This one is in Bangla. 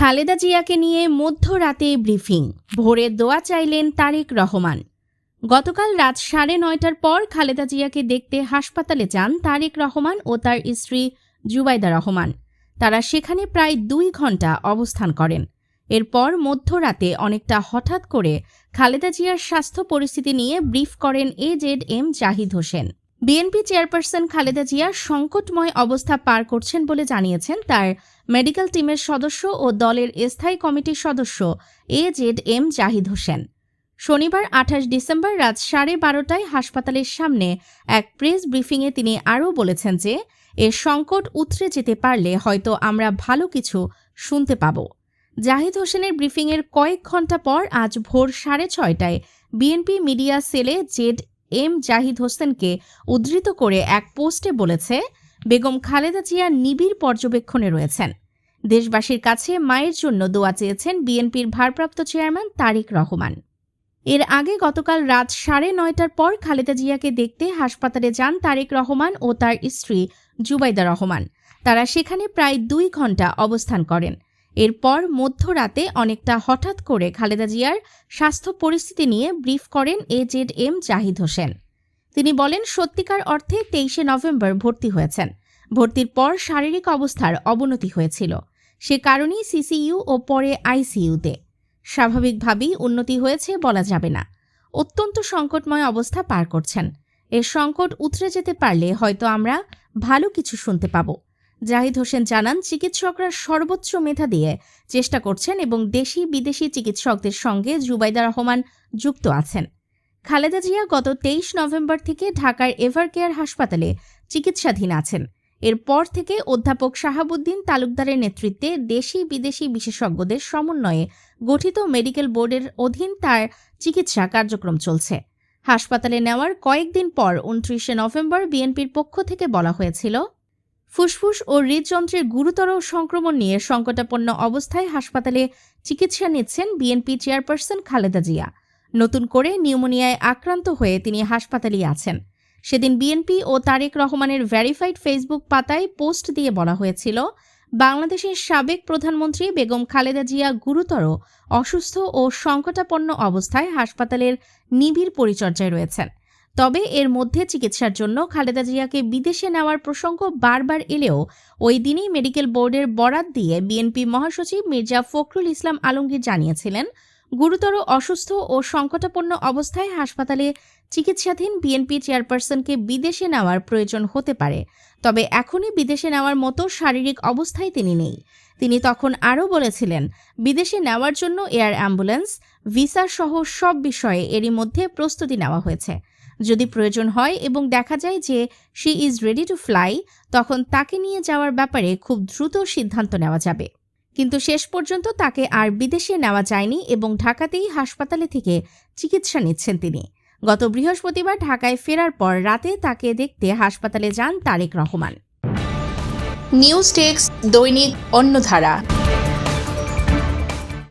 খালেদা জিয়াকে নিয়ে মধ্যরাতে ব্রিফিং, ভোরে দোয়া চাইলেন তারেক রহমান। গতকাল রাত 9:30টার পর খালেদা জিয়াকে দেখতে হাসপাতালে যান তারেক রহমান ও তার স্ত্রী জুবাইদা রহমান। তারা সেখানে প্রায় 2 ঘণ্টা অবস্থান করেন। এরপর মধ্যরাতে অনেকটা হঠাৎ করে খালেদা জিয়ার স্বাস্থ্য পরিস্থিতি নিয়ে ব্রিফ করেন AZM Zahid Hossain. BNP chairperson Khaleda Zia সংকটময় অবস্থা পার করছেন বলে জানিয়েছেন তার মেডিকেল টিমের সদস্য ও দলের স্থায়ী কমিটির সদস্য AZM জাহিদ হোসেন। শনিবার 28 ডিসেম্বর রাত 12:30টায় হাসপাতালের সামনে এক প্রেস ব্রিফিংয়ে তিনি আরও বলেছেন যে এ সংকট উতরে যেতে পারলে হয়তো আমরা ভালো কিছু শুনতে পাব। জাহিদ হোসেনের ব্রিফিংয়ের কয়েক ঘণ্টা পর আজ ভোর 6:30টায় বিএনপি মিডিয়া সেলে ZM জাহিদ হোসেনকে উদ্ধৃত করে এক পোস্টে বলেছে, বেগম খালেদা জিয়া নিবিড় পর্যবেক্ষণে রয়েছেন। দেশবাসীর কাছে মায়ের জন্য দোয়া চেয়েছেন বিএনপির ভারপ্রাপ্ত চেয়ারম্যান তারেক রহমান। এর আগে গতকাল রাত 9:30টার পর খালেদা জিয়াকে দেখতে হাসপাতালে যান তারেক রহমান ও তার স্ত্রী জুবাইদা রহমান। তারা সেখানে প্রায় 2 ঘণ্টা অবস্থান করেন। এরপর মধ্যরাতে অনেকটা হঠাৎ করে খালেদা জিয়ার স্বাস্থ্য পরিস্থিতি নিয়ে ব্রিফ করেন AZM জাহিদ হোসেন। তিনি বলেন, সত্যিকার অর্থে 23শে নভেম্বর ভর্তি হয়েছেন। ভর্তির পর শারীরিক অবস্থার অবনতি হয়েছিল। সে কারণেই CCU ও পরে ICUতে। স্বাভাবিকভাবেই উন্নতি হয়েছে বলা যাবে না। অত্যন্ত সংকটময় অবস্থা পার করছেন। এর সংকট উতরে যেতে পারলে হয়তো আমরা ভালো কিছু শুনতে পাব। জাহিদ হোসেন জানান, চিকিৎসকরা সর্বোচ্চ মেধা দিয়ে চেষ্টা করছেন এবং দেশি বিদেশি চিকিৎসকদের সঙ্গে জুবাইদা রহমান যুক্ত আছেন। খালেদা জিয়া গত 23 নভেম্বর থেকে ঢাকার এভারকেয়ার হাসপাতালে চিকিৎসাধীন আছেন। এরপর থেকে অধ্যাপক শাহাবুদ্দিন তালুকদারের নেতৃত্বে দেশি বিদেশি বিশেষজ্ঞদের সমন্বয়ে গঠিত মেডিকেল বোর্ডের অধীন তার চিকিৎসা কার্যক্রম চলছে। হাসপাতালে নেওয়ার কয়েকদিন পর 29শে নভেম্বর বিএনপির পক্ষ থেকে বলা হয়েছিল, ফুসফুস ও হৃদযন্ত্রের গুরুতর সংক্রমণ নিয়ে সংকটাপন্ন অবস্থায় হাসপাতালে চিকিৎসা নিচ্ছেন বিএনপি চেয়ারপারসন খালেদা জিয়া। নতুন করে নিউমোনিয়ায় আক্রান্ত হয়ে তিনি হাসপাতালেই আছেন। সেদিন বিএনপি ও তারেক রহমানের ভেরিফাইড ফেসবুক পাতায় পোস্ট দিয়ে বলা হয়েছিল, বাংলাদেশের সাবেক প্রধানমন্ত্রী বেগম খালেদা জিয়া গুরুতর অসুস্থ ও সংকটাপন্ন অবস্থায় হাসপাতালের নিবিড় পরিচর্যায় রয়েছেন। তবে এর মধ্যে চিকিৎসার জন্য খালেদা জিয়াকে বিদেশে নেওয়ার প্রসঙ্গ বারবার এলেও ওই দিনই মেডিকেল বোর্ডের বরাত দিয়ে বিএনপি মহাসচিব মির্জা ফখরুল ইসলাম আলমগীর জানিয়েছিলেন, গুরুতর অসুস্থ ও সংকটাপন্ন অবস্থায় হাসপাতালে চিকিৎসাধীন বিএনপি চেয়ারপারসনকে বিদেশে নেওয়ার প্রয়োজন হতে পারে, তবে এখনই বিদেশে নেওয়ার মতো শারীরিক অবস্থায় তিনি নেই। তিনি তখন আরও বলেছিলেন, বিদেশে নেওয়ার জন্য এয়ার অ্যাম্বুলেন্স, ভিসা সহ সব বিষয়ে এরই মধ্যে প্রস্তুতি নেওয়া হয়েছে। যদি প্রয়োজন হয় এবং দেখা যায় যে she is ready to fly, তখন তাকে নিয়ে যাওয়ার ব্যাপারে খুব দ্রুত সিদ্ধান্ত নেওয়া যাবে। কিন্তু শেষ পর্যন্ত তাকে আর বিদেশে নেওয়া যায়নি এবং ঢাকাতেই হাসপাতালে থেকে চিকিৎসা নিচ্ছেন তিনি। গত বৃহস্পতিবার ঢাকায় ফেরার পর রাতে তাকে দেখতে হাসপাতালে যান তারেক রহমান। নিউজ টেক্স, দৈনিক অন্যধারা।